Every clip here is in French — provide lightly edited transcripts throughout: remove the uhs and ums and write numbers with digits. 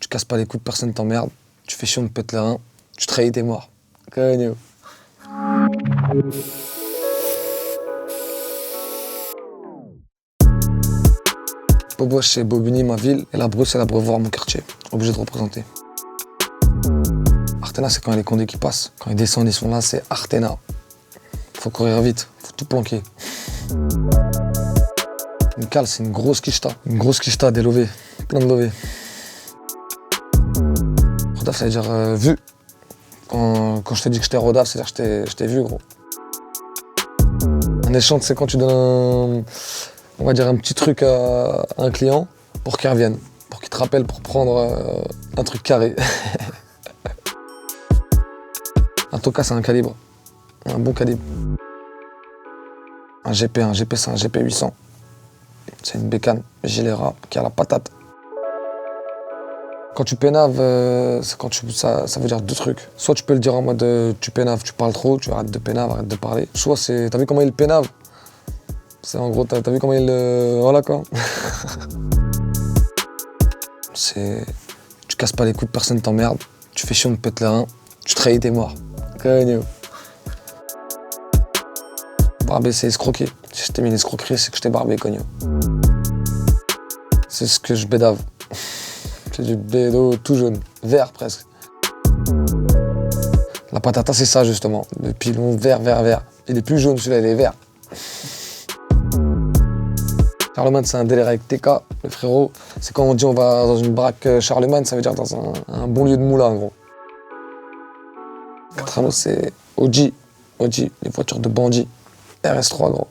Tu casses pas les coups de personne, t'emmerdes. Tu fais chier, on te pète le rein. Tu trahis, t'es mort. Cogno. Bobo, c'est Bobigny, ma ville. Et la Brousse, c'est la Brevoire, mon quartier. Obligé de représenter. Artena, c'est quand il y a les condés qui passent. Quand ils descendent, ils sont là, c'est Artena. Faut courir vite, faut tout planquer. Une cale, c'est une grosse quicheta. Une grosse quicheta, des lovés. Plein de lovés. Rodaf, ça veut dire vu. Quand je te dis que j'étais Rodaf, c'est-à-dire que je t'ai vu, gros. Un échange, c'est quand tu donnes on va dire un petit truc à un client pour qu'il revienne. Pour qu'il te rappelle pour prendre un truc carré. Un Toka, c'est un calibre. Un bon calibre. Un GP, c'est un GP 800. C'est une bécane gilet ras qui a la patate. Quand tu pénaves, ça veut dire deux trucs. Soit tu peux le dire en mode tu pénaves, tu parles trop, tu arrêtes de pénave, arrête de parler. Soit c'est, t'as vu comment il pénave? C'est en gros, t'as vu comment il... voilà quoi. C'est... Tu casses pas les coups de personne, t'emmerdes. Tu fais chier, on te pète le rein. Tu trahis, t'es mort. Cogno. Barber, c'est escroquer. Si je t'ai mis l'escroquerie, c'est que je t'ai barbé, cogno. C'est ce que je bédave. C'est du bédo tout jaune, vert presque. La patata, c'est ça justement. Le pilon vert. Il est plus jaune, celui-là, il est vert. Charlemagne, c'est un délire avec TK, le frérot. C'est quand on dit on va dans une baraque Charlemagne, ça veut dire dans un bon lieu de moulin, gros. 4 c'est OG, les voitures de bandits. RS3, gros.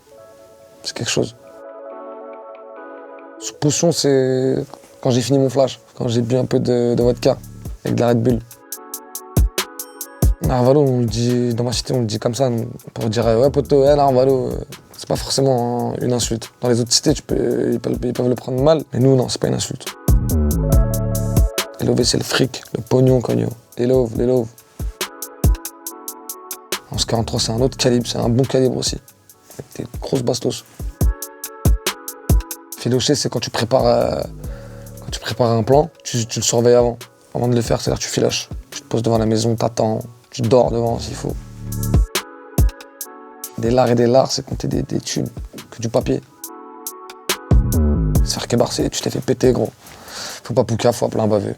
C'est quelque chose. Sous potion, c'est quand j'ai fini mon flash, quand j'ai bu un peu de vodka avec de la Red Bull. Narvalo, on le dit, dans ma cité, on le dit comme ça, pour dire ouais poto, ouais Narvalo, c'est pas forcément une insulte. Dans les autres cités, ils peuvent le prendre mal, mais nous, non, c'est pas une insulte. Les lovés, c'est le fric, le pognon, cogno. Les loves. 1143, c'est un autre calibre, c'est un bon calibre aussi. Avec des grosses bastos. Filocher, c'est quand tu prépares un plan, tu le surveilles avant de le faire, c'est-à-dire que tu filoches. Tu te poses devant la maison, t'attends, tu dors devant s'il faut. Des lards, c'est compter des thunes, que du papier. Se faire kébarser, tu t'es fait péter, gros. Faut pas pouca, faut appeler un baveux.